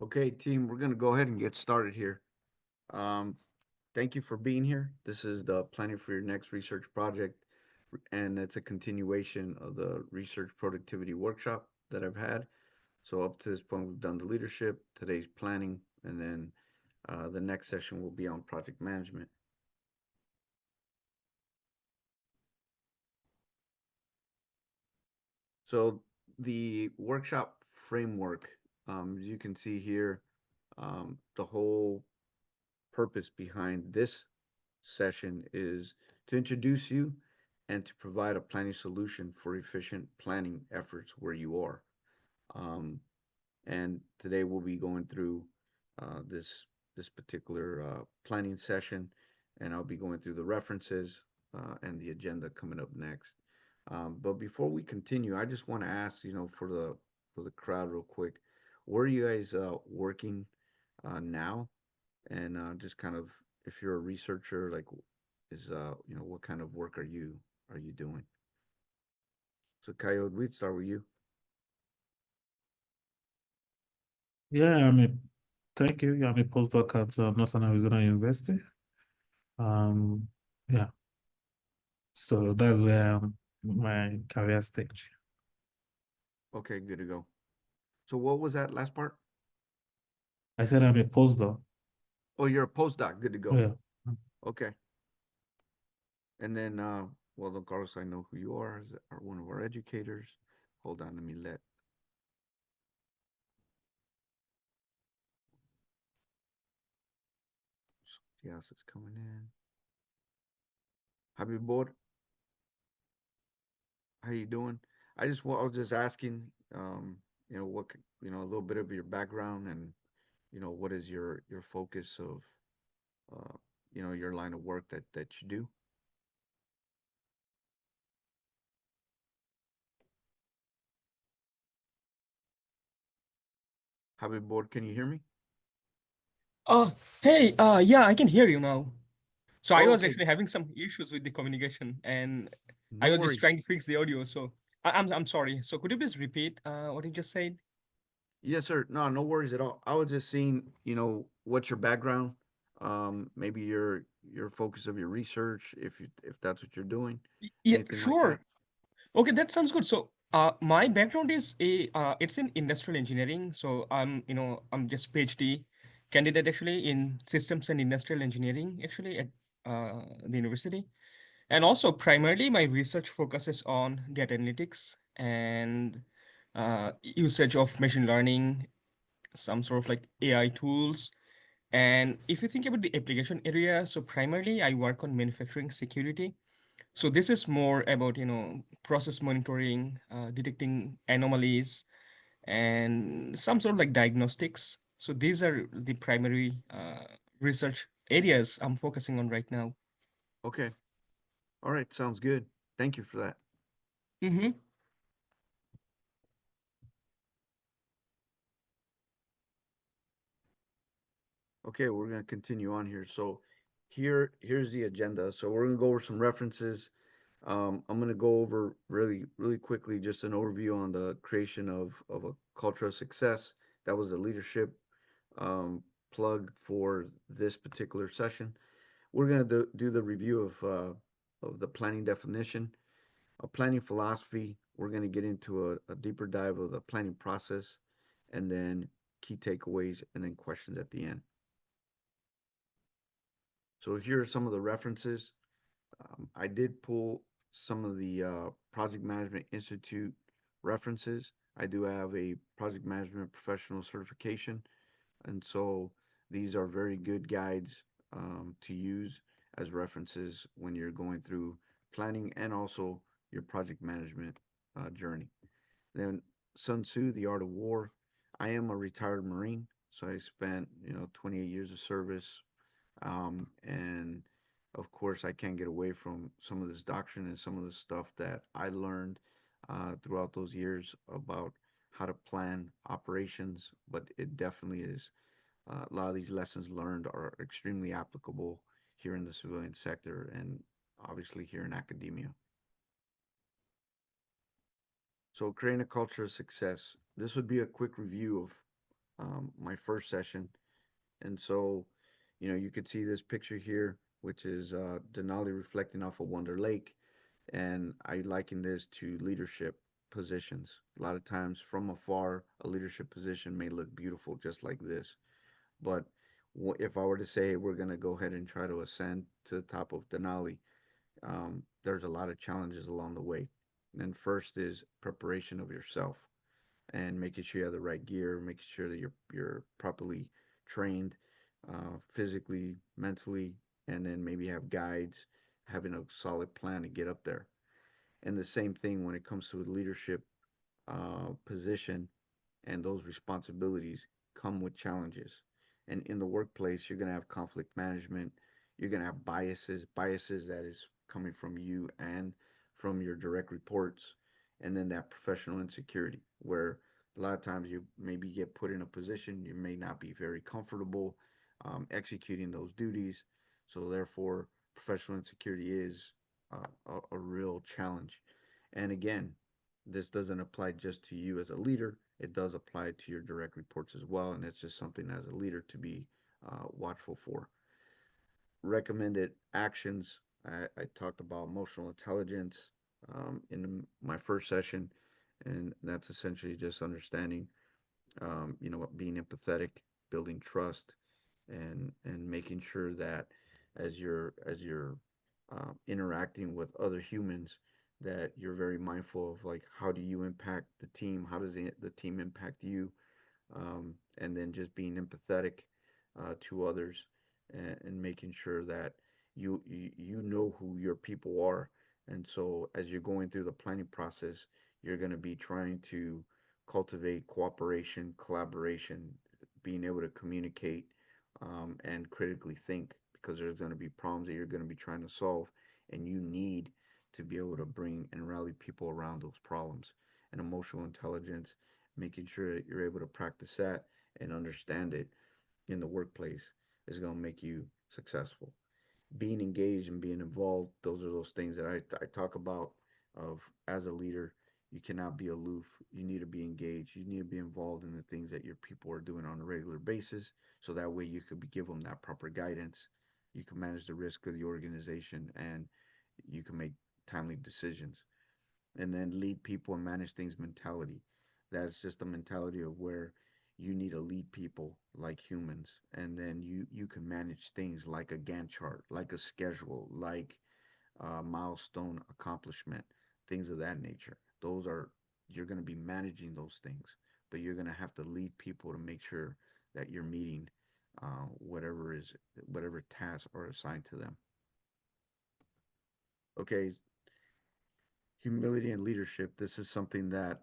Okay, team, we're going to go ahead and get started here. Um, Thank you for being here. This is the Planning for Your Next Research Project, and it's a continuation of the Research Productivity Workshop that I've had. So, up to this point, we've done the leadership, today's planning, and then the next session will be on project management. So, the workshop framework, as you can see here, the whole purpose behind this session is to introduce you and to provide a planning solution for efficient planning efforts where you are. Um, and today we'll be going through this particular planning session, and I'll be going through the references and the agenda coming up next. But before we continue, I just want to ask, for the crowd real quick, where are you guys working now? And just kind of, if you're a researcher, like, what kind of work are you doing? So, Coyote, we'd start with you. Yeah, thank you. Yeah, I'm a postdoc at Northern Arizona University. Um, yeah, so that's where my career stage. Okay, good to go. So, what was that last part? I said I'm a postdoc. Oh, you're a postdoc. Good to go. Yeah. Okay. And then, well, don Carlos, I know who you are, are one of our educators. Hold on, let me let somebody else is coming in. Habib Board, how you doing? I was just asking, a little bit of your background and, what is your focus of, your line of work that you do. Habib Board, can you hear me? Hey, yeah, I can hear you now. So I Oh, was okay. actually having some issues with the communication, and I No was just worries. trying to fix the audio. So I'm sorry. So could you please repeat what you just said? Yes, sir. No, no worries at all. I was just seeing, what's your background, maybe your focus of your research, if that's what you're doing, Yeah, anything like that. sure. Okay, that sounds good. So my background is it's in industrial engineering. So I'm just PhD candidate actually in systems and industrial engineering actually at the university. And also, primarily, my research focuses on data analytics and usage of machine learning, some sort of like AI tools. And if you think about the application area, so primarily I work on manufacturing security. So this is more about, process monitoring, detecting anomalies, and some sort of like diagnostics. So these are the primary research areas I'm focusing on right now. Okay. All right. Sounds good. Thank you for that. Mm-hmm. Okay, we're gonna continue on here. So here's the agenda. So we're gonna go over some references. I'm gonna go over really quickly just an overview on the creation of a culture of success. That was the leadership plug for this particular session. We're gonna do the review of the planning definition, a planning philosophy. We're gonna get into a deeper dive of the planning process, and then key takeaways, and then questions at the end. So here are some of the references. I did pull some of the Project Management Institute references. I do have a project management professional certification, and so these are very good guides to use as references when you're going through planning and also your project management journey. Then Sun Tzu, The Art of War. I am a retired Marine, so I spent 28 years of service, and of course, I can't get away from some of this doctrine and some of the stuff that I learned throughout those years about how to plan operations. But it definitely is a lot of these lessons learned are extremely applicable here in the civilian sector and obviously here in academia. So, creating a culture of success. This would be a quick review my first session. And so, you could see this picture here, which is Denali reflecting off of Wonder Lake. And I liken this to leadership positions. A lot of times from afar, a leadership position may look beautiful just like this. But if I were to say we're going to go ahead and try to ascend to the top of Denali, there's a lot of challenges along the way. And first is preparation of yourself and making sure you have the right gear, making sure that you're properly trained, physically, mentally, and then maybe have guides, having a solid plan to get up there. And the same thing when it comes to a leadership position, and those responsibilities come with challenges. And in the workplace, you're going to have conflict management. You're going to have biases that is coming from you and from your direct reports. And then that professional insecurity, where a lot of times you maybe get put in a position you may not be very comfortable executing those duties. So, therefore, professional insecurity is a real challenge. And again, this doesn't apply just to you as a leader, it does apply to your direct reports as well. And it's just something as a leader to be watchful for. Recommended actions. I talked about emotional intelligence in my first session, and that's essentially just understanding, being empathetic, building trust, and making sure that as you're interacting with other humans, that you're very mindful of like how do you impact the team, how does the team impact you, and then just being empathetic to others, and making sure that you know who your people are. And so as you're going through the planning process, you're going to be trying to cultivate cooperation, collaboration, being able to communicate, and critically think, because there's going to be problems that you're going to be trying to solve, and you need to be able to bring and rally people around those problems. And emotional intelligence, making sure that you're able to practice that and understand it in the workplace, is going to make you successful. Being engaged and being involved, those are those things that I talk about of as a leader. You cannot be aloof. You need to be engaged. You need to be involved in the things that your people are doing on a regular basis. So that way you could give them that proper guidance. You can manage the risk of the organization, and you can make timely decisions. And then lead people and manage things mentality. That's just a mentality of where you need to lead people like humans, and then you can manage things like a Gantt chart, like a schedule, like milestone accomplishment, things of that nature. Those are You're going to be managing those things, but you're going to have to lead people to make sure that you're meeting whatever tasks are assigned to them. Okay, humility and leadership. This is something that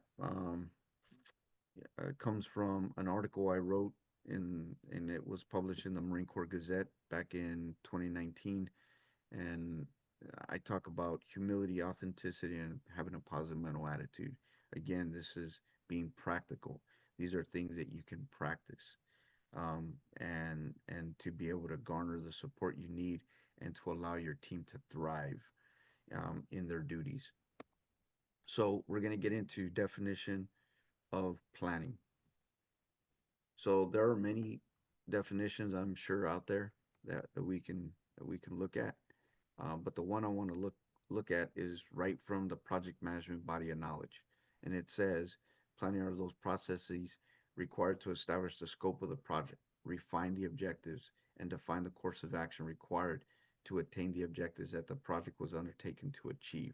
comes from an article I wrote and it was published in the Marine Corps Gazette back in 2019. And I talk about humility, authenticity, and having a positive mental attitude. Again, this is being practical. These are things that you can practice, and to be able to garner the support you need and to allow your team to thrive in their duties. So we're going to get into definition of planning. So there are many definitions I'm sure out there that we can look at. But the one I want to look at is right from the project management body of knowledge. And it says planning are those processes required to establish the scope of the project, refine the objectives, and define the course of action required to attain the objectives that the project was undertaken to achieve.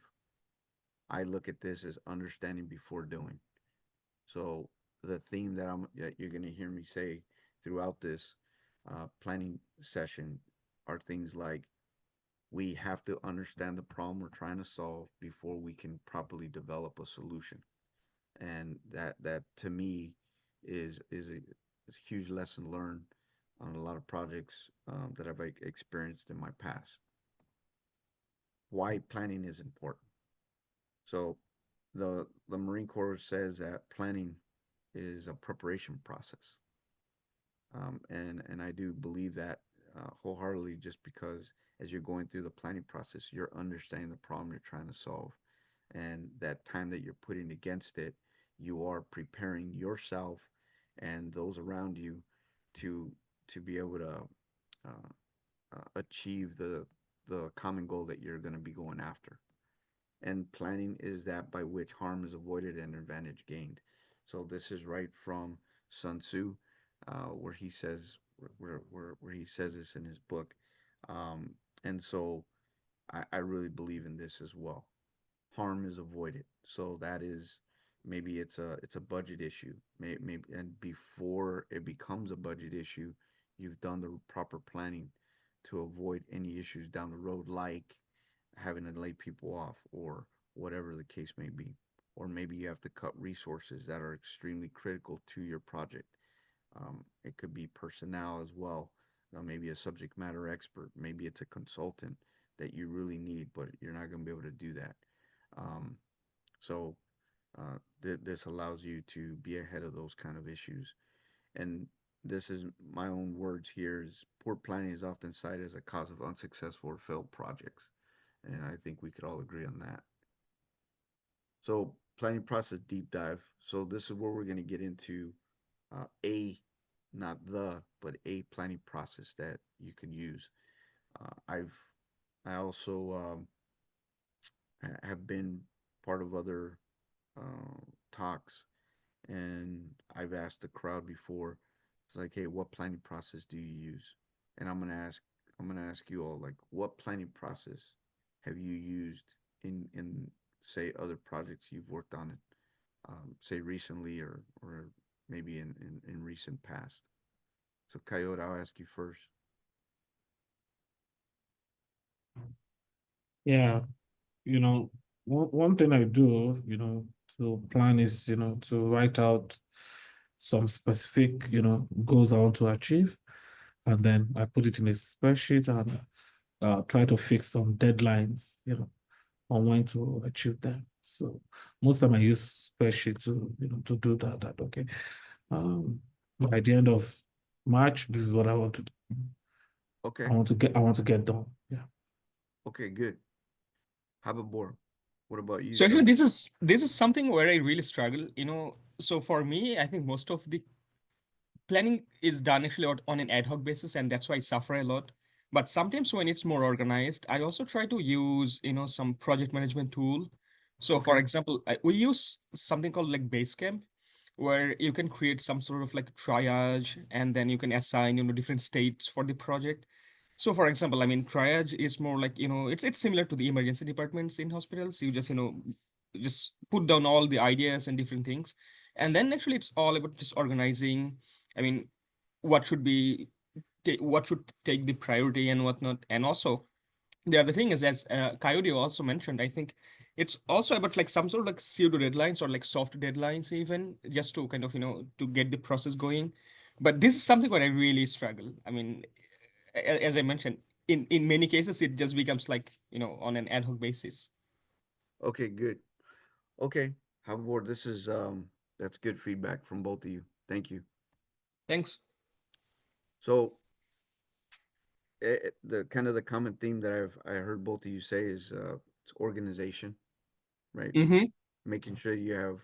I look at this as understanding before doing. So the theme that you're going to hear me say throughout this planning session are things like we have to understand the problem we're trying to solve before we can properly develop a solution. And that to me is a huge lesson learned on a lot of projects that I've experienced in my past. Why planning is important. So the Marine Corps says that planning is a preparation process. And I do believe that wholeheartedly, just because as you're going through the planning process, you're understanding the problem you're trying to solve, and that time that you're putting against it, you are preparing yourself and those around you to be able to achieve the common goal that you're going to be going after. And planning is that by which harm is avoided and advantage gained. So this is right from Sun Tzu, where he says where he says this in his book. Um, and so I really believe in this as well. Harm is avoided. So that is maybe it's a budget issue. Maybe and before it becomes a budget issue, you've done the proper planning to avoid any issues down the road, like having to lay people off or whatever the case may be. Or maybe you have to cut resources that are extremely critical to your project. It could be personnel as well. Maybe a subject matter expert. Maybe it's a consultant that you really need, but you're not going to be able to do that. Um, so this allows you to be ahead of those kind of issues. And this is my own words here is poor planning is often cited as a cause of unsuccessful or failed projects. And I think we could all agree on that. So planning process deep dive. So this is where we're going to get into a, not the, but a planning process that you can use. I've I also have been part of other talks, and I've asked the crowd before. It's like, hey, what planning process do you use? And I'm gonna ask you all, like, what planning process have you used in say other projects you've worked on it, say recently or maybe in recent past. So Coyote, I'll ask you first. Yeah, one thing I do, to plan is, to write out some specific, goals I want to achieve. And then I put it in a spreadsheet and try to fix some deadlines, on when to achieve them. So most time I use spreadsheet to do that, okay. By the end of March, this is what I want to do. Okay. I want to get done. Yeah. Okay, good. How about Bor? What about you, So actually, sir? this is something where I really struggle. So for me, I think most of the planning is done actually on an ad hoc basis, and that's why I suffer a lot. But sometimes when it's more organized, I also try to use some project management tool. So for Okay. example, we use something called like Basecamp, where you can create some sort of like triage, and then you can assign different states for the project. So for example, I mean, triage is more like it's similar to the emergency departments in hospitals. You just put down all the ideas and different things, and then actually it's all about just organizing. I mean, what should be what should take the priority and whatnot. And also, the other thing is, as Coyote also mentioned, I think it's also about like some sort of like pseudo deadlines or like soft deadlines, even just to kind of to get the process going. But this is something where I really struggle. I mean, as I mentioned, in many cases, it just becomes like on an ad hoc basis. Okay, good. Okay. How about this is that's good feedback from both of you. Thank you. Thanks. So the kind of the common theme that I heard both of you say is it's organization, right? Mm-hmm. Making sure you have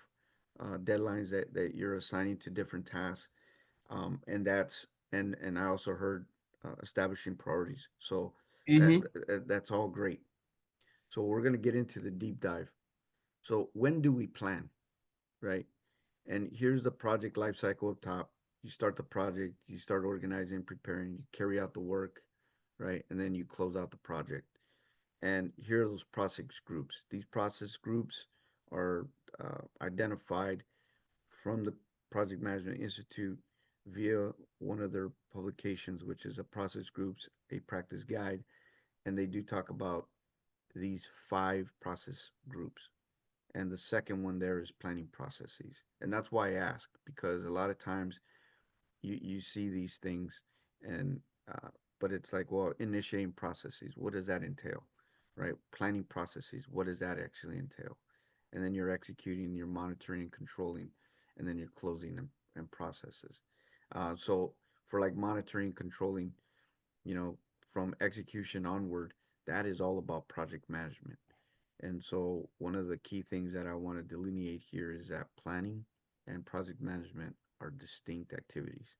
deadlines that you're assigning to different tasks, and and I also heard establishing priorities. So Mm-hmm. that's all great. So we're gonna get into the deep dive. So when do we plan, right? And here's the project life cycle up top. You start the project, you start organizing, preparing, you carry out the work, right? And then you close out the project. And here are those process groups. These process groups are identified from the Project Management Institute via one of their publications, which is a process groups, a practice guide. And they do talk about these 5 process groups. And the second one there is planning processes. And that's why I ask, because a lot of times you see these things and uh, but it's like, well, initiating processes, what does that entail, right? Planning processes, what does that actually entail? And then you're executing, you're monitoring and controlling, and then you're closing and processes. So for like monitoring, controlling, you know, from execution onward, that is all about project management. And so one of the key things that I want to delineate here is that planning and project management are distinct activities.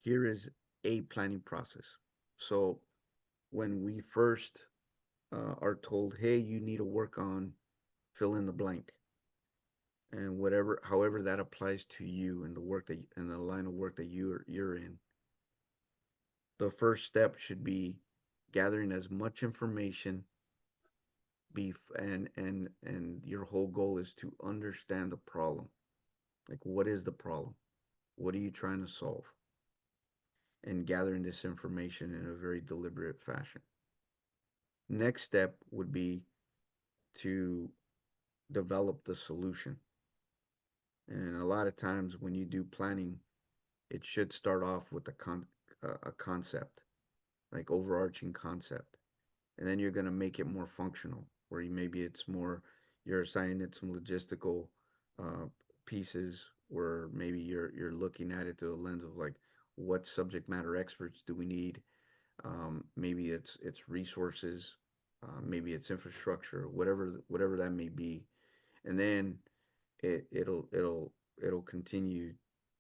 Here is a planning process. So when we first are told, hey, you need to work on fill in the blank, and whatever, however that applies to you and the work that in the line of work that you're in, the first step should be gathering as much information and your whole goal is to understand the problem. Like, what is the problem? What are you trying to solve? And gathering this information in a very deliberate fashion. Next step would be to develop the solution. And a lot of times when you do planning, it should start off with a concept, like overarching concept. And then you're going to make it more functional, where maybe it's more, you're assigning it some logistical uh, pieces, where maybe you're looking at it through the lens of like, what subject matter experts do we need? Maybe it's resources, maybe it's infrastructure, whatever that may be, and then it'll continue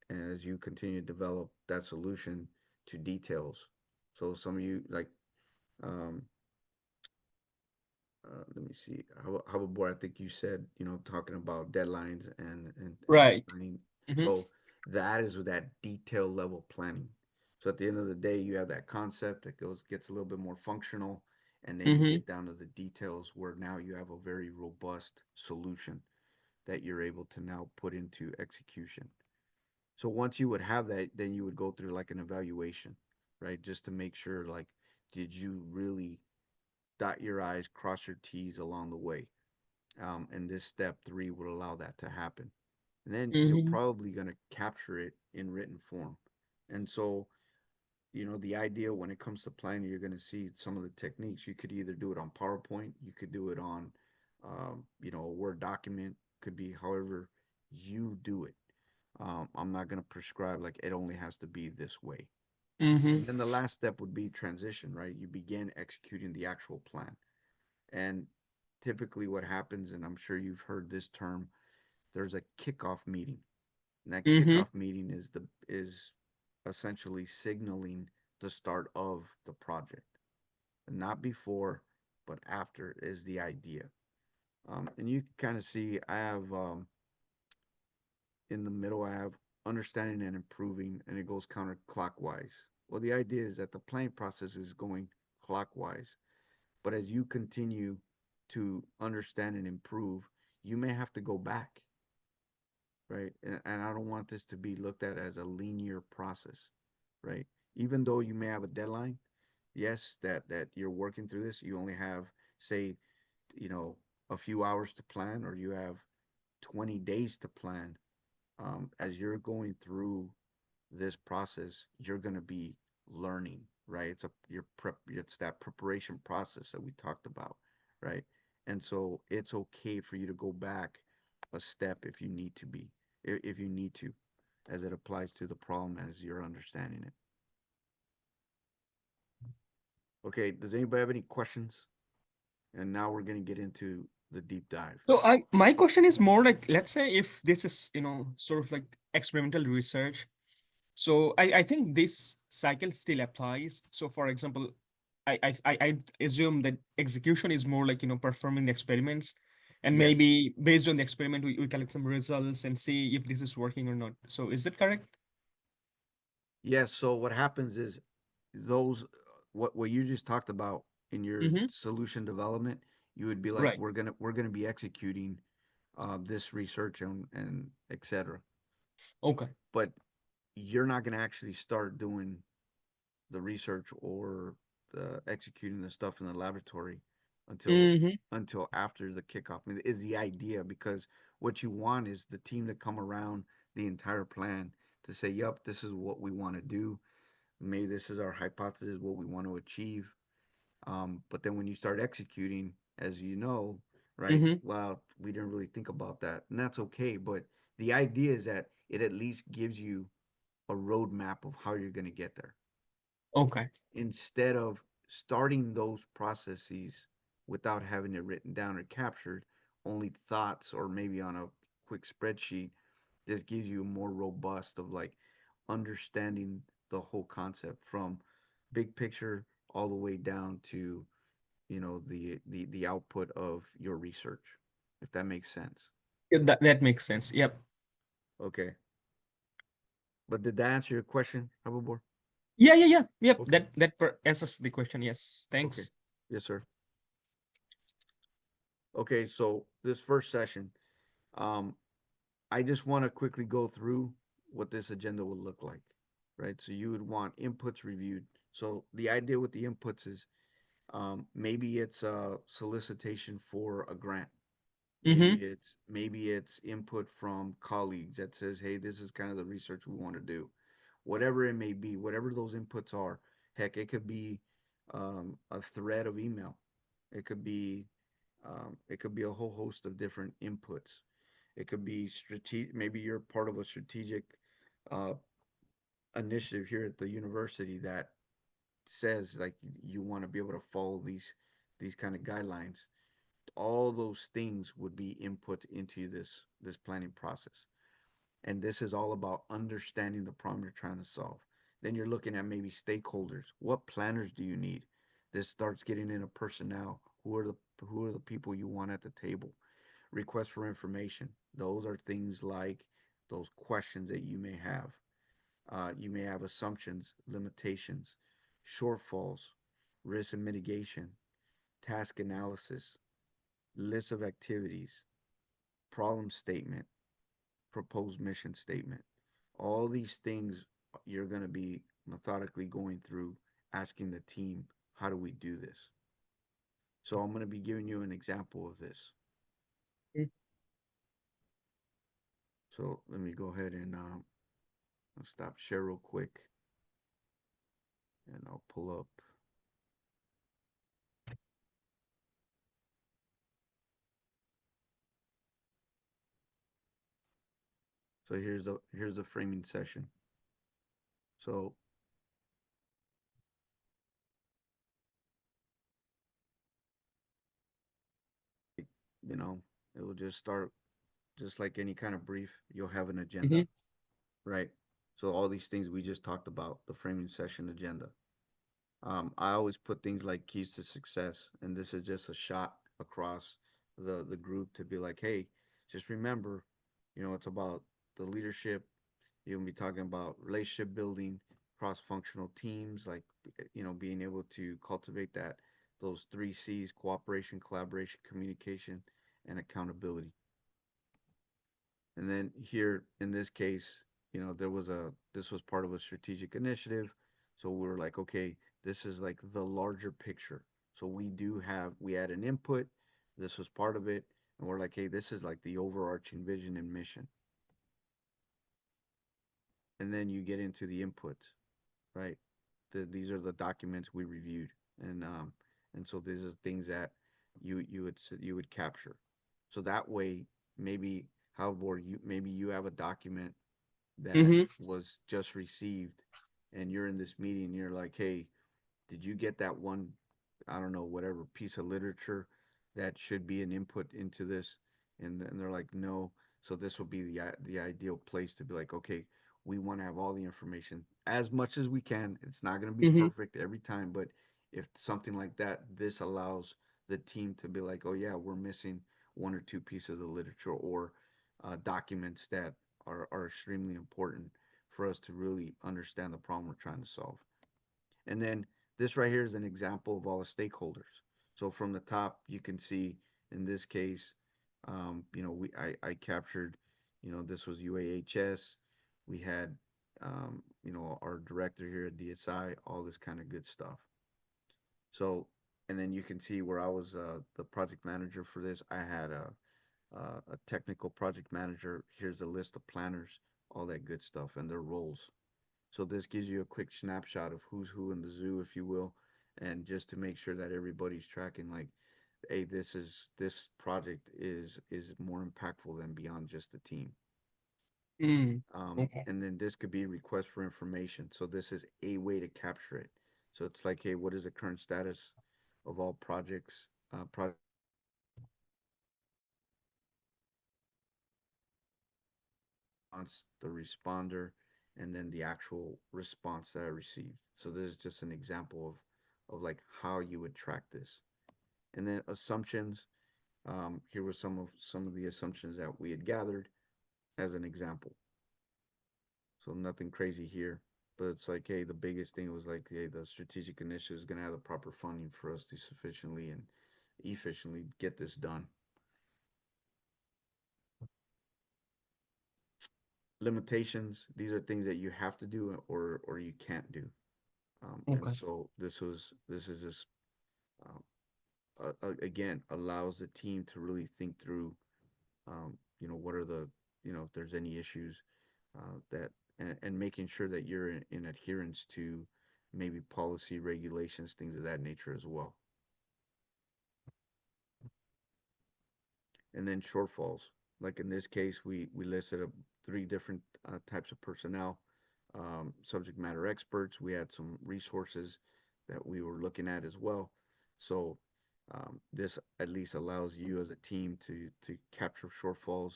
as you continue to develop that solution to details. So some of you like um, let me see. How about board? I think you said, talking about deadlines and Right. planning. Mm-hmm. So that is with that detail level planning. So at the end of the day, you have that concept that gets a little bit more functional, and then you Mm-hmm. get down to the details where now you have a very robust solution that you're able to now put into execution. So once you would have that, then you would go through like an evaluation, right? Just to make sure, like, did you really dot your I's, cross your T's along the way? And this step 3 would allow that to happen. And then you're Mm-hmm. probably going to capture it in written form. And so, the idea when it comes to planning, you're going to see some of the techniques. You could either do it on PowerPoint, you could do it on, a Word document, could be however you do it. I'm not going to prescribe like it only has to be this way. Mm-hmm. And then the last step would be transition, right? You begin executing the actual plan. And typically what happens, and I'm sure you've heard this term, there's a kickoff meeting. And that Mm-hmm. kickoff meeting is essentially signaling the start of the project. And not before, but after is the idea. And you can kind of see I have in the middle, I have understanding and improving, and it goes counterclockwise. Well, the idea is that the planning process is going clockwise, but as you continue to understand and improve, you may have to go back, right? And I don't want this to be looked at as a linear process, right? Even though you may have a deadline, yes, that you're working through this, you only have, say, you know, a few hours to plan, or you have 20 days to plan. As you're going through this process, you're going to be learning, right? It's that preparation process that we talked about, right? And so it's okay for you to go back a step if you need to be, if you need to, as it applies to the problem as you're understanding it. Okay, does anybody have any questions? And now we're going to get into the deep dive. So my question is more like, let's say if this is, sort of like experimental research. So I think this cycle still applies. So for example, I assume that execution is more like, performing the experiments, and Yes. maybe based on the experiment, we collect some results and see if this is working or not. So is that correct? Yes. So what happens is those what you just talked about in your Mm-hmm. solution development, you would be like, Right. we're gonna be executing this research and etc. Okay. But you're not gonna actually start doing the research or the executing the stuff in the laboratory until Mm-hmm. until after the kickoff. I mean, is the idea, because what you want is the team to come around the entire plan to say, "Yep, this is what we want to do. Maybe this is our hypothesis, what we want to achieve." But then when you start executing, as you know, right? Mm-hmm. Well, we didn't really think about that, and that's okay. But the idea is that it at least gives you a roadmap of how you're going to get there, Okay. instead of starting those processes without having it written down or captured. only thoughts or maybe on a quick spreadsheet. This gives you more robust of like understanding the whole concept from big picture all the way down to, you know, the output of your research, if that makes sense. Yeah, that makes sense. Yep. Okay. But did that answer your question, Habibur? Yeah. Yep. Okay. That answers the question. Yes. Okay. Thanks. Yes, sir. Okay, so this first session, um, I just want to quickly go through what this agenda will look like, right? So you would want inputs reviewed. So the idea with the inputs is maybe it's a solicitation for a grant. Mm-hmm. Maybe it's input from colleagues that says, hey, this is kind of the research we want to do. Whatever it may be, whatever those inputs are. Heck, it could be a thread of email. It could be a whole host of different inputs. It could be strategic. Maybe you're part of a strategic uh, initiative here at the university that says like you want to be able to follow these kind of guidelines. All those things would be input into this planning process. And this is all about understanding the problem you're trying to solve. Then you're looking at maybe stakeholders. What planners do you need? This starts getting into personnel. Who are the people you want at the table? Requests for information. Those are things like those questions that you may have. You may have assumptions, limitations, shortfalls, risk and mitigation, task analysis, list of activities, problem statement, proposed mission statement. All these things you're going to be methodically going through, asking the team, how do we do this? So I'm going to be giving you an example of this. So let me go ahead and I'll stop share real quick and I'll pull up. So here's the framing session. So you know, it will just start just like any kind of brief. You'll have an agenda, Mm-hmm. right? So all these things we just talked about, the framing session agenda. I always put things like keys to success, and this is just a shot across the group to be like, hey, just remember, it's about the leadership. You're gonna be talking about relationship building, cross-functional teams, like being able to cultivate those 3 C's: cooperation, collaboration, communication, and accountability. And then here in this case, this was part of a strategic initiative. So we were like, okay, this is like the larger picture. So we had an input. This was part of it. And we're like, hey, this is like the overarching vision and mission. And then you get into the inputs, right? These are the documents we reviewed. And so these are things that you would capture. So that way, maybe however maybe you have a document that Mm-hmm. was just received and you're in this meeting and you're like, hey, did you get that one, I don't know, whatever piece of literature that should be an input into this? And they're like, no. So this will be the ideal place to be like, okay, we want to have all the information as much as we can. It's not going to be Mm-hmm. perfect every time, but if something like that, this allows the team to be like, oh yeah, we're missing 1 or 2 pieces of literature or documents that are extremely important for us to really understand the problem we're trying to solve. And then this right here is an example of all the stakeholders. So from the top, you can see in this case, I captured, this was UAHS. We had, our director here at DSI, all this kind of good stuff. So, and then you can see where I was the project manager for this. I had a technical project manager. Here's a list of planners, all that good stuff, and their roles. So this gives you a quick snapshot of who's who in the zoo, if you will, and just to make sure that everybody's tracking like, hey, this project is more impactful than beyond just the team. Mm. Okay. And then this could be request for information. So this is a way to capture it. So it's like, hey, what is the current status of all projects, response, the responder, and then the actual response that I received. So this is just an example of like how you would track this. And then assumptions. Here were some of the assumptions that we had gathered as an example. So nothing crazy here, but it's like, hey, the biggest thing was like, hey, the strategic initiative is going to have the proper funding for us to sufficiently and efficiently get this done. Limitations, these are things that you have to do or you can't do. And Okay. so this is just again allows the team to really think through, what are the, if there's any issues that and making sure that you're in adherence to maybe policy regulations, things of that nature as well. And then shortfalls, like in this case, we listed three different types of personnel, subject matter experts. We had some resources that we were looking at as well. So this at least allows you as a team to capture shortfalls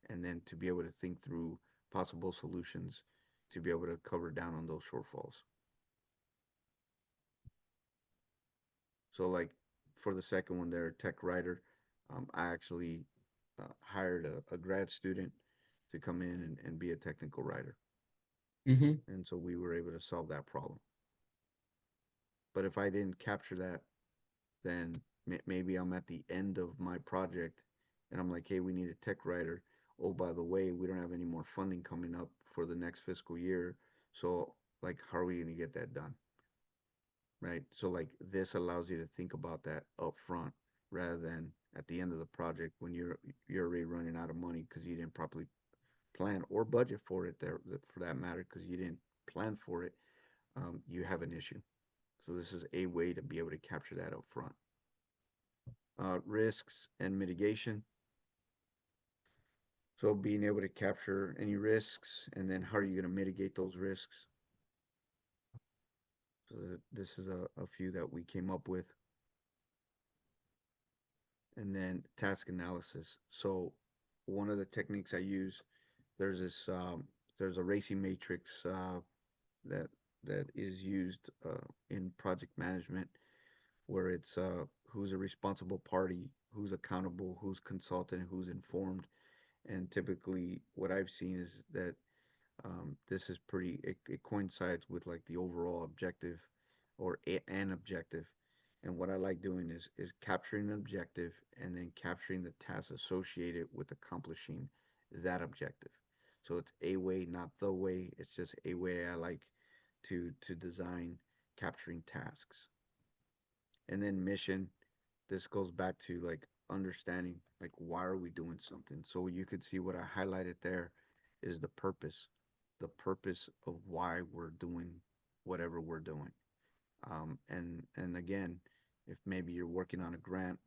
and then to be able to think through possible solutions to be able to cover down on those shortfalls. So like for the second one there, tech writer, I actually hired a grad student to come in and be a technical writer. Mm-hmm. And so we were able to solve that problem. But if I didn't capture that, then maybe I'm at the end of my project and I'm like, hey, we need a tech writer. Oh, by the way, we don't have any more funding coming up for the next fiscal year. So, like, how are we going to get that done? Right? So, like, this allows you to think about that up front rather than at the end of the project when you're already running out of money because you didn't properly plan or budget for it there for that matter because you didn't plan for it. You have an issue. So this is a way to be able to capture that up front. Risks and mitigation. So being able to capture any risks and then how are you going to mitigate those risks? So this is a few that we came up with. And then task analysis. So one of the techniques I use, there's this, there's a racing matrix that that is used in project management where it's who's a responsible party, who's accountable, who's consultant, who's informed. And typically, what I've seen is that this is pretty. It coincides with like the overall objective, or an objective. And what I like doing is capturing an objective and then capturing the tasks associated with accomplishing that objective. So it's a way, not the way. It's just a way I like to design capturing tasks. And then mission, this goes back to like understanding like why are we doing something. So you could see what I highlighted there is the purpose of why we're doing whatever we're doing. And again, if maybe you're working on a grant,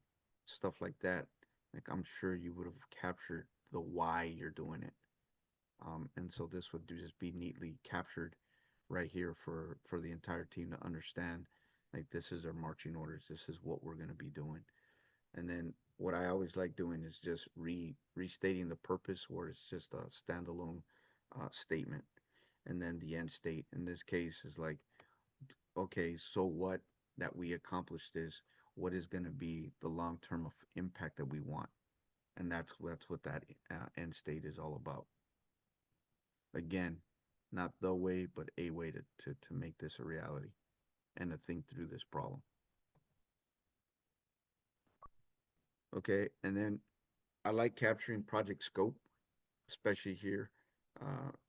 stuff like that, like I'm sure you would have captured the why you're doing it. And so this would just be neatly captured right here for the entire team to understand like this is our marching orders, this is what we're going to be doing. And then what I always like doing is just restating the purpose where it's just a standalone statement. And then the end state in this case is like, okay, so what that we accomplished is what is going to be the long-term impact that we want. And that's what that end state is all about. Again, not the way, but a way to make this a reality and to think through this problem. Okay, and then I like capturing project scope, especially here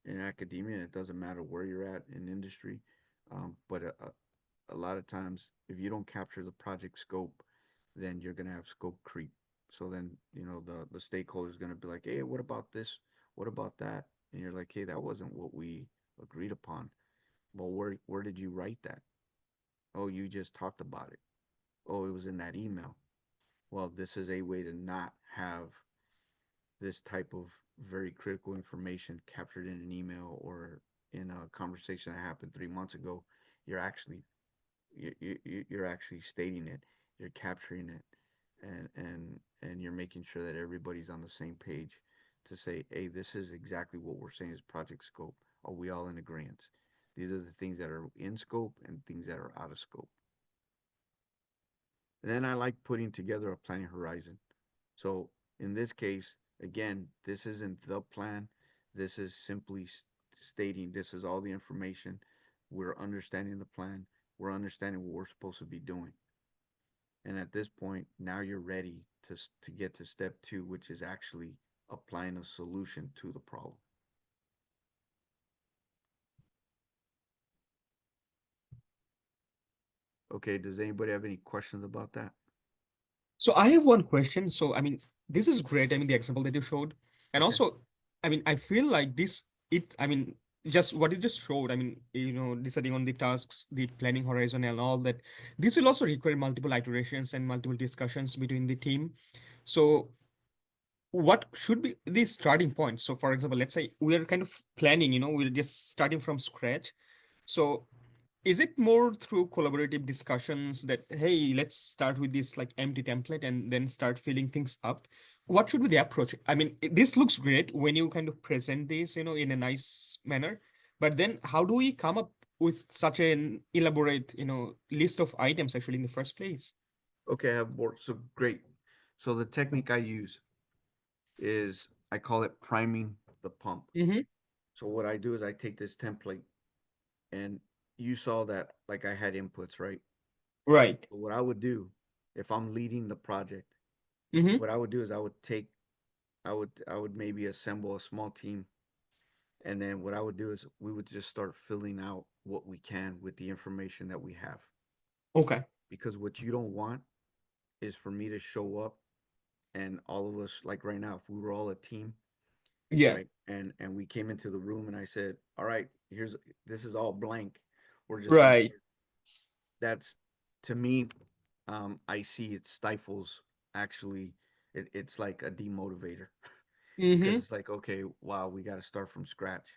in academia. It doesn't matter where you're at in industry, but a lot of times, if you don't capture the project scope, then you're gonna have scope creep. So then, the stakeholder's gonna be like, hey, what about this? What about that? And you're like, hey, that wasn't what we agreed upon. Well, where did you write that? Oh, you just talked about it. Oh, it was in that email. Well, this is a way to not have this type of very critical information captured in an email or in a conversation that happened 3 months ago. You're actually you're actually stating it. You're capturing it, and you're making sure that everybody's on the same page to say, hey, this is exactly what we're saying is project scope. Are we all in agreement? These are the things that are in scope and things that are out of scope. And then I like putting together a planning horizon. So in this case, again, this isn't the plan. This is simply stating this is all the information. We're understanding the plan. We're understanding what we're supposed to be doing. And at this point, now you're ready to get to step 2, which is actually applying a solution to the problem. Okay, does anybody have any questions about that? So I have one question. So I mean, this is great. I mean, the example that you showed, and Okay. also, I mean, I feel like this. I mean, just what you just showed. I mean, deciding on the tasks, the planning horizon, and all that. This will also require multiple iterations and multiple discussions between the team. So what should be the starting point? So for example, let's say we are kind of planning. We're just starting from scratch. So is it more through collaborative discussions that, hey, let's start with this like empty template and then start filling things up? What should be the approach? I mean, this looks great when you kind of present this, in a nice manner. But then how do we come up with such an elaborate, list of items actually in the first place? Okay, I have more. So great. So the technique I use is I call it priming the pump. Mm-hmm. So what I do is I take this template and you saw that like I had inputs, right? Right. So what I would do if I'm leading the project, Mm-hmm. what I would do is I would maybe assemble a small team, and then what I would do is we would just start filling out what we can with the information that we have. Okay. Because what you don't want is for me to show up and all of us, like right now, if we were all a team, Yeah. right? And we came into the room and I said, "All right, this is all blank. We're just gonna." Right. That's to me, I see it stifles. Actually, it's like a demotivator because Mm-hmm. it's like, okay, wow, we got to start from scratch.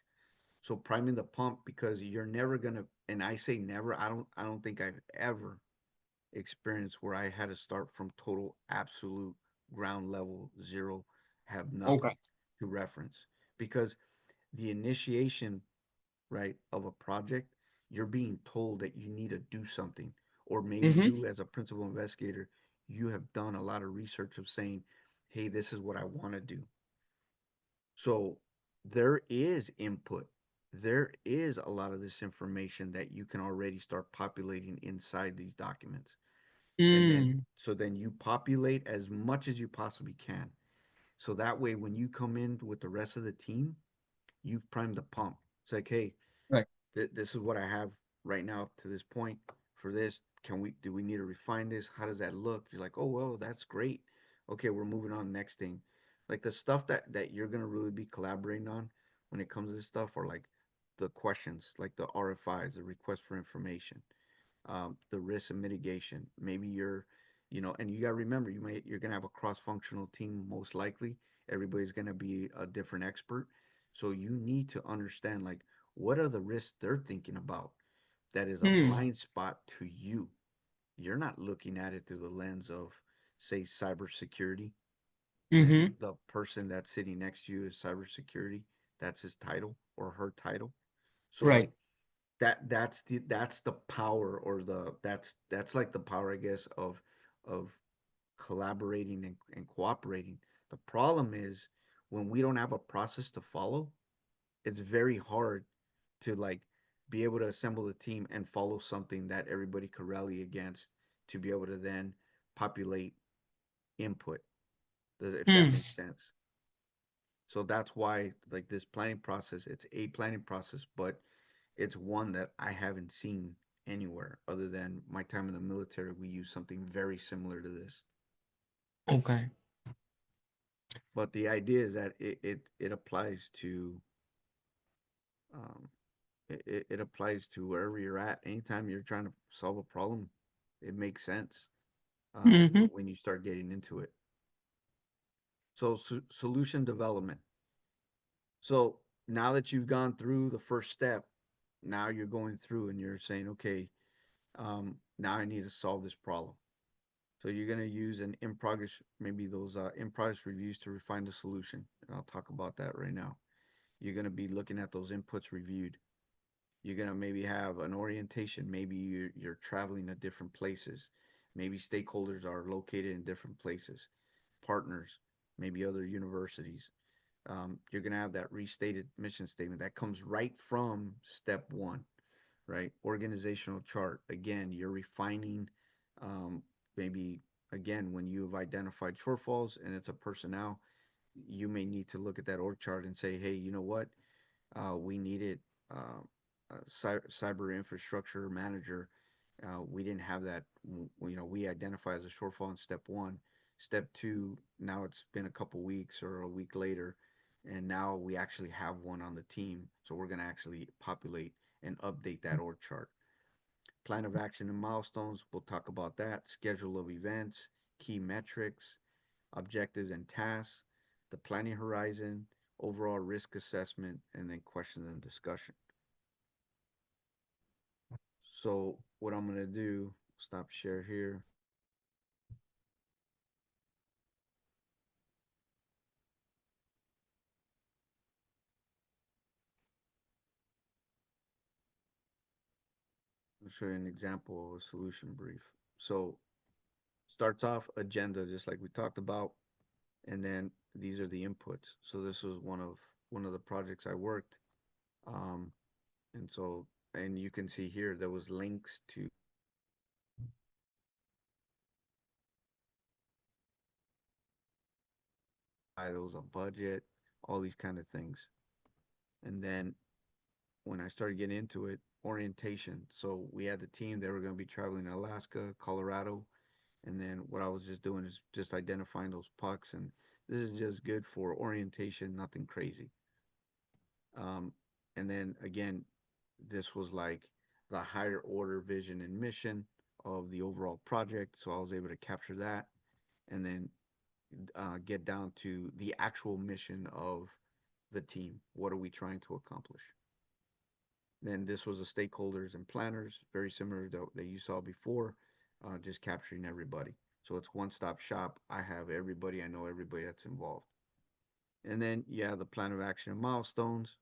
So priming the pump because you're never gonna, and I say never. I don't think I've ever experienced where I had to start from total absolute ground level zero, have nothing Okay. to reference because the initiation, right, of a project, you're being told that you need to do something, or maybe Mm-hmm. you as a principal investigator, you have done a lot of research of saying, hey, this is what I want to do. So there is input. There is a lot of this information that you can already start populating inside these documents. And then, Mm. so then you populate as much as you possibly can. So that way, when you come in with the rest of the team, you've primed the pump. It's like, hey, Right. this is what I have right now up to this point for this. Do we need to refine this? How does that look? You're like, oh, well, that's great. Okay, we're moving on next thing. Like the stuff that you're going to really be collaborating on when it comes to this stuff are like the questions, like the RFIs, the request for information, the risk and mitigation. Maybe and you got to remember, you're going to have a cross-functional team most likely. Everybody's going to be a different expert. So you need to understand like what are the risks they're thinking about that is a Mm. blind spot to you. You're not looking at it through the lens of, say, cybersecurity, and Mm-hmm. the person that's sitting next to you is cybersecurity. That's his title or her title. So Right. that's the power, or that's like the power, I guess, of collaborating and cooperating. The problem is when we don't have a process to follow, it's very hard to like be able to assemble a team and follow something that everybody could rally against to be able to then populate input. If that Mm. makes sense. So that's why like this planning process, it's a planning process, but it's one that I haven't seen anywhere other than my time in the military. We use something very similar to this. Okay. But the idea is that it applies to um, it applies to wherever you're at. Anytime you're trying to solve a problem, it makes sense Mm-hmm. when you start getting into it. So solution development. So now that you've gone through the first step, now you're going through and you're saying, okay, now I need to solve this problem. So you're going to use an in progress, maybe those in progress reviews to refine the solution. And I'll talk about that right now. You're going to be looking at those inputs reviewed. You're going to maybe have an orientation. Maybe you're traveling to different places. Maybe stakeholders are located in different places, partners, maybe other universities. You're going to have that restated mission statement that comes right from step one, right? Organizational chart. Again, you're refining, um, maybe again, when you've identified shortfalls and it's a personnel, you may need to look at that org chart and say, hey, you know what? We needed cyber infrastructure manager. We didn't have that. We identify as a shortfall in step one. Step two, now it's been a couple weeks or a week later, and now we actually have one on the team. So we're going to actually populate and update that org chart. Plan of action and milestones, we'll talk about that. Schedule of events, key metrics, objectives and tasks, the planning horizon, overall risk assessment, and then questions and discussion. So what I'm going to do, stop share here. I'll show you an example of a solution brief. So starts off agenda, just like we talked about, and then these are the inputs. So this was one of the projects I worked, and so and you can see here there was links to there was a budget, all these kind of things, and then when I started getting into it, orientation. So we had the team, they were going to be traveling to Alaska, Colorado, and then what I was just doing is just identifying those pucks, and this is just good for orientation, nothing crazy. Um, and then again, this was like the higher order vision and mission of the overall project, so I was able to capture that, and then get down to the actual mission of the team. What are we trying to accomplish? Then this was the stakeholders and planners, very similar to that you saw before, just capturing everybody. So it's one-stop shop. I have everybody. I know everybody that's involved. And then yeah, the plan of action and milestones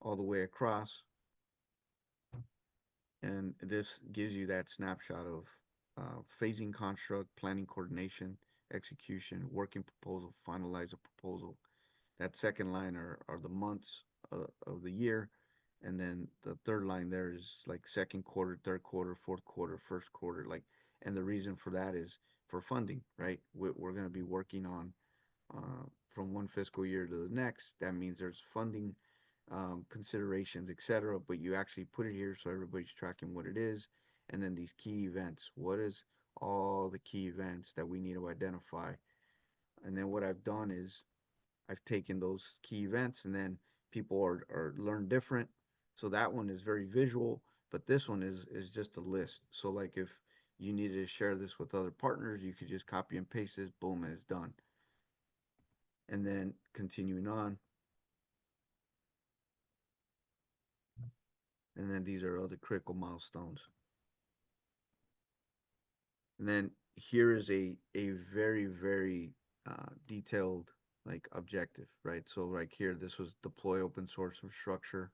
all the way across. And this gives you that snapshot of phasing construct, planning coordination, execution, working proposal, finalize a proposal. That second line are the months of the year. And then the third line there is like second quarter, third quarter, fourth quarter, first quarter. Like, and the reason for that is for funding, right? We're going to be working on from one fiscal year to the next. That means there's funding considerations, etc. But you actually put it here so everybody's tracking what it is. And then these key events. What is all the key events that we need to identify? And then what I've done is I've taken those key events and then people are learn different. So that one is very visual, but this one is just a list. So like if you needed to share this with other partners, you could just copy and paste this, boom, and it's done. And then continuing on. And then these are other critical milestones. And then here is a very, very detailed like objective, right? So like here, this was deploy open source infrastructure,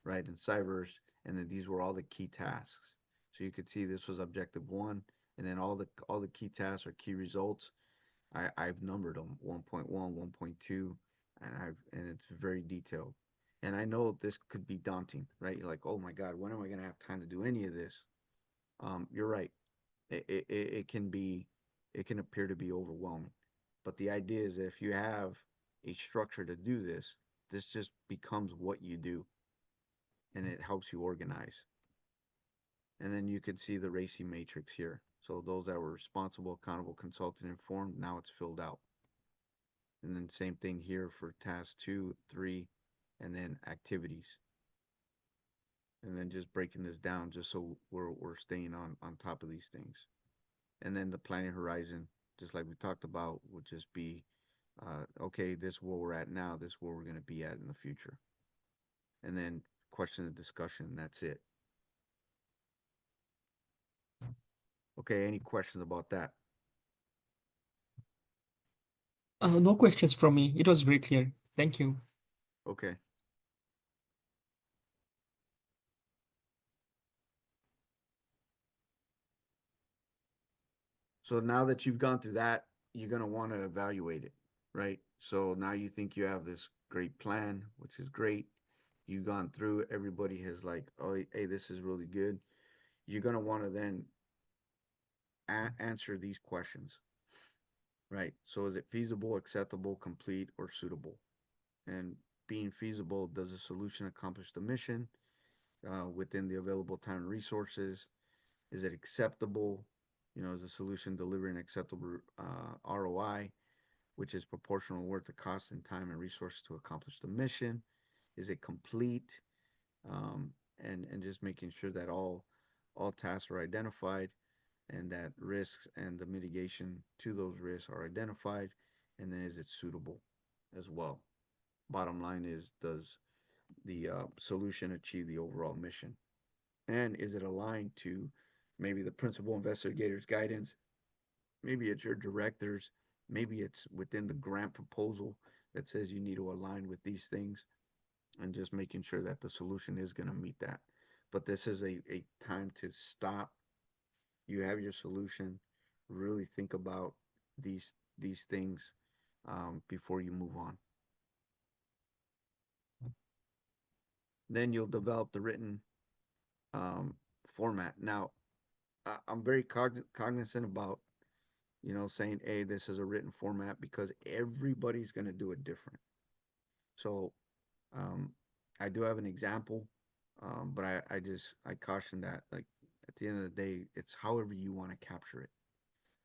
right? And Cybers, and then these were all the key tasks. So you could see this was objective one, and then all the key tasks or key results. I've numbered them 1.1, 1.2, and it's very detailed. And I know this could be daunting, right? You're like, oh my God, when am I going to have time to do any of this? You're right. It can be, it can appear to be overwhelming. But the idea is that if you have a structure to do this, this just becomes what you do, and it helps you organize. And then you can see the RACI matrix here. So those that were responsible, accountable, consultant, informed, now it's filled out. And then same thing here for task 2, 3, and then activities. And then just breaking this down just so we're staying on top of these things. And then the planning horizon, just like we talked about, would just be, okay, this is where we're at now, this is where we're going to be at in the future. And then question and discussion, that's it. Okay, any questions about that? No questions from me. It was very clear. Thank you. Okay. So now that you've gone through that, you're going to want to evaluate it, right? So now you think you have this great plan, which is great. You've gone through it. Everybody has like, oh, hey, this is really good. You're going to want to then answer these questions, right? So is it feasible, acceptable, complete, or suitable? And being feasible, does the solution accomplish the mission within the available time and resources? Is it acceptable? You know, is the solution delivering acceptable ROI, which is proportional worth the cost and time and resources to accomplish the mission? Is it complete? And just making sure that all tasks are identified and that risks and the mitigation to those risks are identified. And then is it suitable as well? Bottom line is, does the solution achieve the overall mission? And is it aligned to maybe the principal investigator's guidance? Maybe it's your directors. Maybe it's within the grant proposal that says you need to align with these things, and just making sure that the solution is going to meet that. But this is a time to stop. You have your solution. Really think about these things before you move on. Then you'll develop the written format. Now, I'm very cognizant about, you know, saying, hey, this is a written format, because everybody's going to do it different. So um, I do have an example, but I caution that, like, at the end of the day, it's however you want to capture it.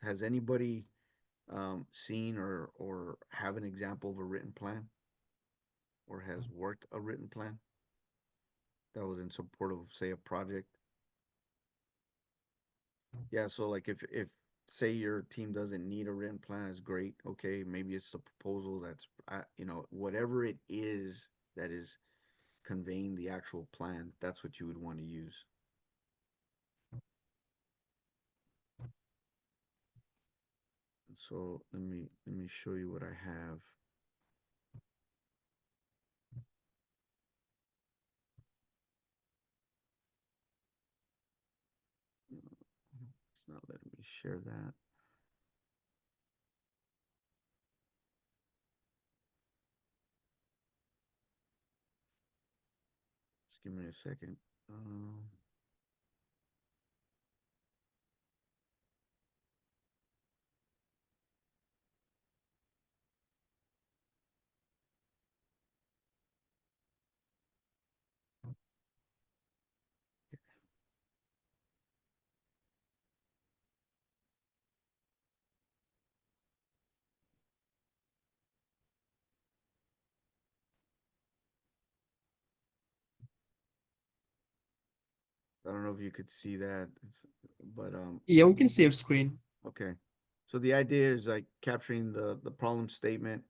Has anybody seen or have an example of a written plan, or has worked a written plan that was in support of, say, a project? Yeah, so like if say your team doesn't need a written plan, is great. Okay, maybe it's the proposal that's you know, whatever it is that is conveying the actual plan, that's what you would want to use. So let me show you what I have. It's not letting me share that. Just give me a second. I don't know if you could see that, but Yeah, we can see your screen. okay. So the idea is like capturing the problem statement,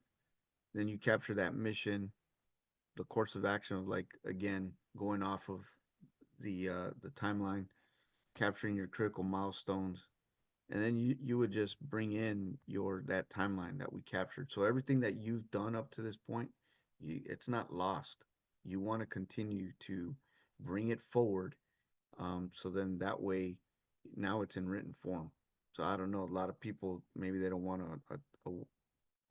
then you capture that mission, the course of action of, like, again, going off of the timeline, capturing your critical milestones, and then you would just bring in that timeline that we captured. So everything that you've done up to this point, it's not lost. You want to continue to bring it forward, so then that way, now it's in written form. So I don't know, a lot of people, maybe they don't want a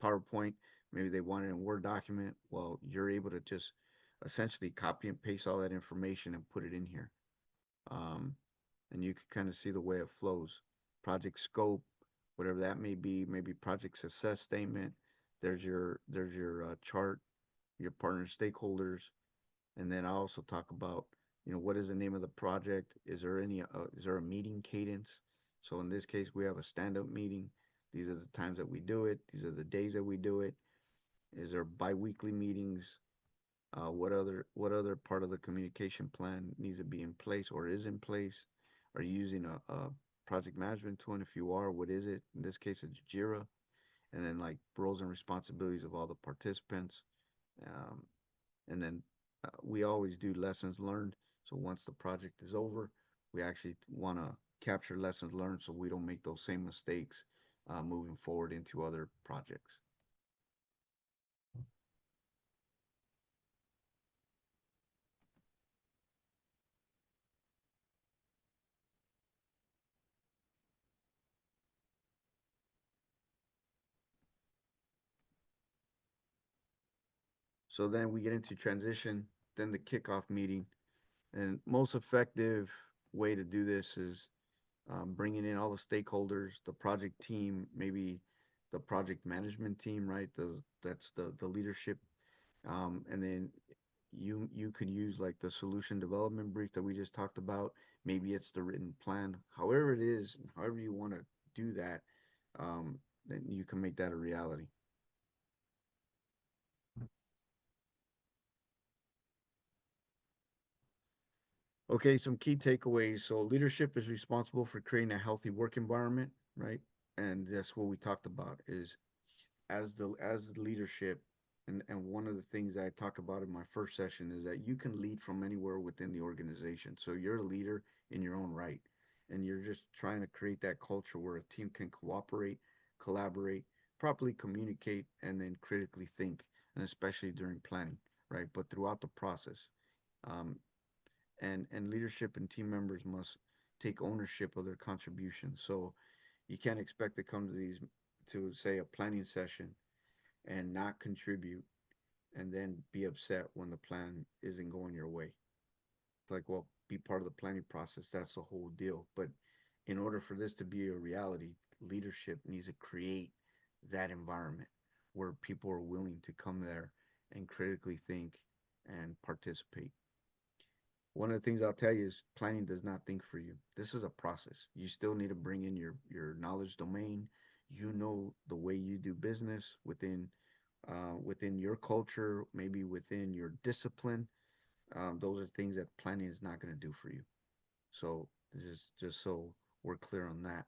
PowerPoint, maybe they want it in Word document. Well, you're able to just essentially copy and paste all that information and put it in here. Um, and you can kind of see the way it flows. Project scope, whatever that may be, maybe project success statement. There's your chart, your partner stakeholders, and then I also talk about, you know, what is the name of the project? Is there a meeting cadence? So in this case, we have a stand-up meeting. These are the times that we do it. These are the days that we do it. Is there bi-weekly meetings? What other part of the communication plan needs to be in place or is in place? Are you using a project management tool? And if you are, what is it? In this case, it's Jira. And then, like, roles and responsibilities of all the participants. Um, and then we always do lessons learned. So once the project is over, we actually want to capture lessons learned so we don't make those same mistakes moving forward into other projects. So then we get into transition, then the kickoff meeting. And most effective way to do this is bringing in all the stakeholders, the project team, maybe the project management team, right? That's the leadership, and then you could use like the solution development brief that we just talked about. Maybe it's the written plan. However it is, however you want to do that, then you can make that a reality. Okay, some key takeaways. So leadership is responsible for creating a healthy work environment, right? And that's what we talked about is as leadership, and one of the things that I talk about in my first session is that you can lead from anywhere within the organization. So you're a leader in your own right, and you're just trying to create that culture where a team can cooperate, collaborate, properly communicate, and then critically think, and especially during planning, right? But throughout the process. Um, and leadership and team members must take ownership of their contributions. So you can't expect to come to these to say a planning session and not contribute and then be upset when the plan isn't going your way. It's like, well, be part of the planning process. That's the whole deal. But in order for this to be a reality, leadership needs to create that environment where people are willing to come there and critically think and participate. One of the things I'll tell you is planning does not think for you. This is a process. You still need to bring in your knowledge domain. You know the way you do business within your culture, maybe within your discipline. Those are things that planning is not going to do for you. So this is just so we're clear on that.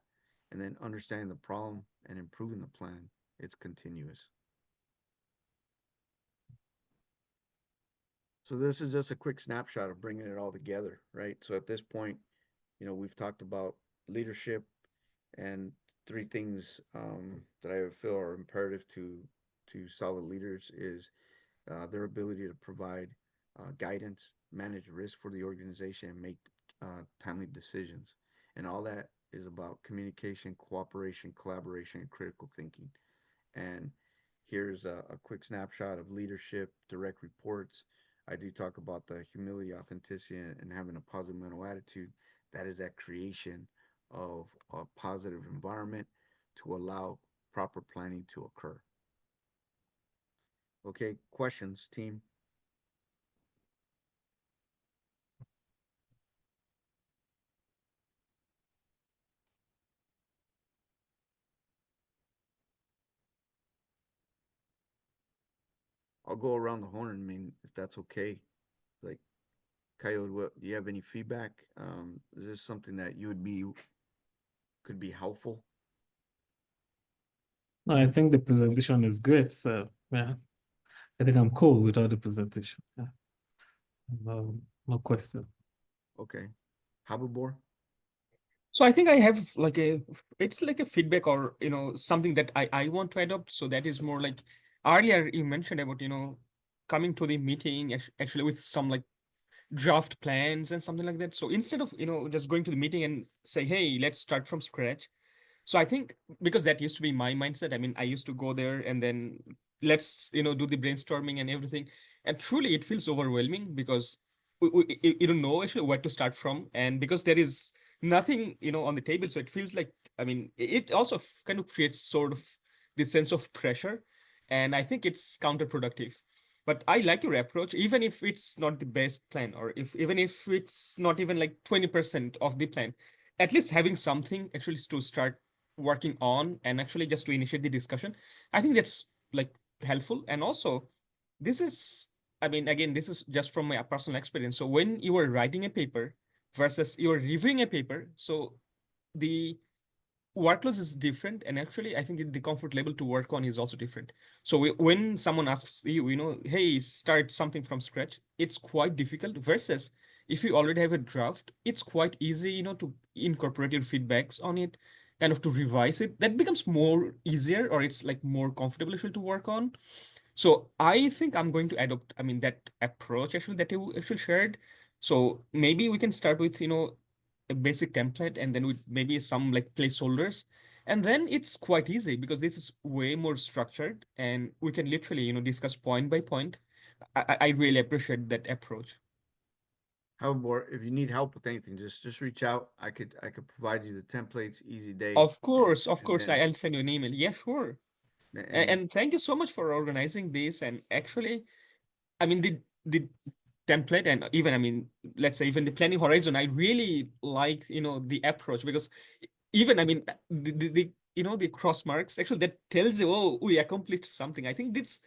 And then understanding the problem and improving the plan. It's continuous. So this is just a quick snapshot of bringing it all together, right? So at this point, we've talked about leadership and three things that I feel are imperative to solid leaders is their ability to provide guidance, manage risk for the organization, and make timely decisions. And all that is about communication, cooperation, collaboration, and critical thinking. And here's a quick snapshot of leadership, direct reports. I do talk about the humility, authenticity, and having a positive mental attitude. That is that creation of a positive environment to allow proper planning to occur. Okay, questions, team? I'll go around the horn. I mean, if that's okay. Like, Coyote, do you have any feedback? Is this something that could be helpful? I think the presentation is great. So yeah, I think I'm cool without the presentation. Yeah. No question. Okay. Habibor? So I think I have like it's like a feedback or, something that I want to adopt. So that is more like earlier you mentioned about, coming to the meeting actually with some like draft plans and something like that. So instead of, just going to the meeting and say, hey, let's start from scratch. So I think because that used to be my mindset. I mean, I used to go there and then let's, do the brainstorming and everything. And truly it feels overwhelming because you don't know actually where to start from. And because there is nothing, on the table. So it feels like, I mean, it also kind of creates sort of this sense of pressure. And I think it's counterproductive. But I like your approach, even if it's not the best plan, or even if it's not even like 20% of the plan, at least having something actually to start working on and actually just to initiate the discussion. I think that's like helpful. And also, this is, I mean, again, this is just from my personal experience. So when you are writing a paper versus you are reviewing a paper, so the workloads is different, and actually I think the comfort level to work on is also different. So when someone asks you, hey, start something from scratch, it's quite difficult versus if you already have a draft, it's quite easy, to incorporate your feedbacks on it, kind of to revise it. That becomes more easier, or it's like more comfortable actually to work on. So I think I'm going to adopt, I mean, that approach actually that you actually shared. So maybe we can start with, a basic template and then with maybe some like placeholders. And then it's quite easy because this is way more structured and we can literally, discuss point by point. I really appreciate that approach. However, if you need help with anything, just reach out. I could provide you the templates, easy day, Of course, and then I'll send you an email. Yeah, sure. and And thank you so much for organizing this. And actually, I mean, the template and even, I mean, let's say even the planning horizon, I really like, the approach because even, I mean, the the cross marks actually that tells you, oh, we accomplished something. I think this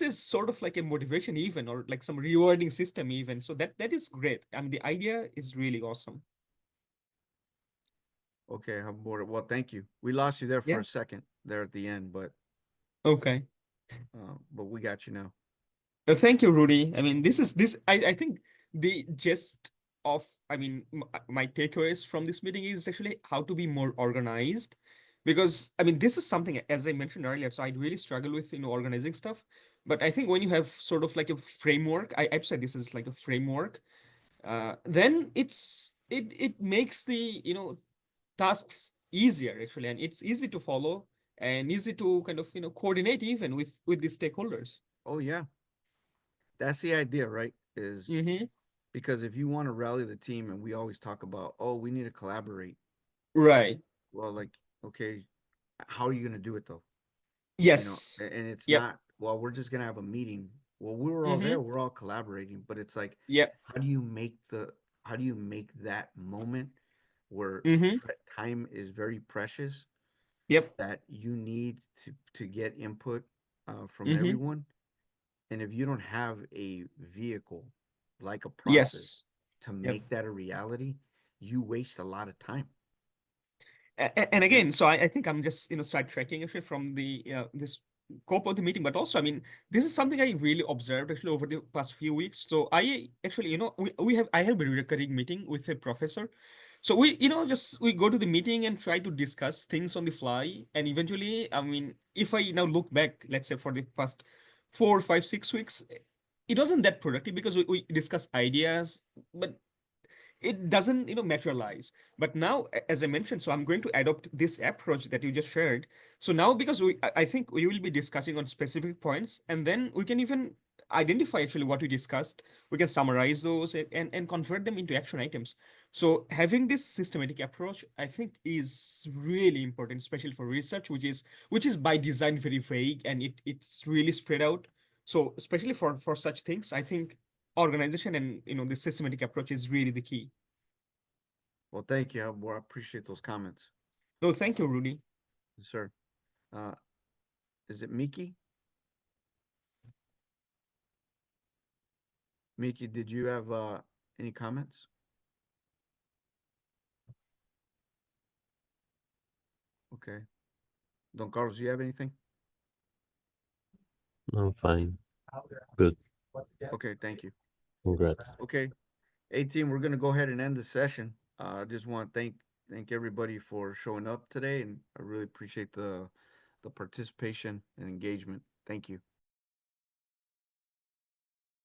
is sort of like a motivation even, or like some rewarding system even. So that is great. I mean, the idea is really awesome. okay, I'm bored. Well, thank you. We lost you there for Yeah. a second there at the end, Okay. but we got you now. Thank you, Rudy. I mean, I think the gist of, I mean, my takeaways from this meeting is actually how to be more organized. Because, I mean, this is something, as I mentioned earlier, so I really struggle with, organizing stuff. But I think when you have sort of like a framework, I'd say this is like a framework, then it makes the, tasks easier actually, and it's easy to follow and easy to kind of, coordinate even with the stakeholders. Oh yeah, that's the idea, right? Is Mm-hmm. because if you want to rally the team, and we always talk about, oh, we need to collaborate. Right. Well, like, okay, how are you gonna do it though? Yes. And it's Yep. not, well, we're just gonna have a meeting. Well, we were all Mm-hmm. there, we're all collaborating, but it's like, Yep. how do you make that moment where Mm-hmm. time is very precious, Yep. that you need to get input from Mm-hmm. everyone, and if you don't have a vehicle like a process Yes. to Yep. make that a reality, you waste a lot of time. And And again, so I think I'm just, sidetracking actually from the this scope of the meeting, but also, I mean, this is something I really observed actually over the past few weeks. So I actually, I have a recurring meeting with a professor. So we, just we go to the meeting and try to discuss things on the fly. And eventually, I mean, if I now look back, let's say for the past 4, 5, 6 weeks, it wasn't that productive because we discuss ideas, but it doesn't, materialize. But now, as I mentioned, so I'm going to adopt this approach that you just shared. So now, because I think we will be discussing on specific points, and then we can even identify actually what we discussed. We can summarize those and convert them into action items. So having this systematic approach, I think, is really important, especially for research, which is by design very vague, and it's really spread out. So especially for such things, I think organization and, the systematic approach is really the key. well, thank you, Albor. I appreciate those comments. No, thank you, Rudy. Yes, sir. Uh, is it Miki? Miki, did you have any comments? Okay. Don Carlos, do you have anything? I'm fine. Good. Okay, thank you. Congrats. Okay. Hey team, we're gonna go ahead and end the session. I just want to thank everybody for showing up today, and I really appreciate the participation and engagement. Thank you.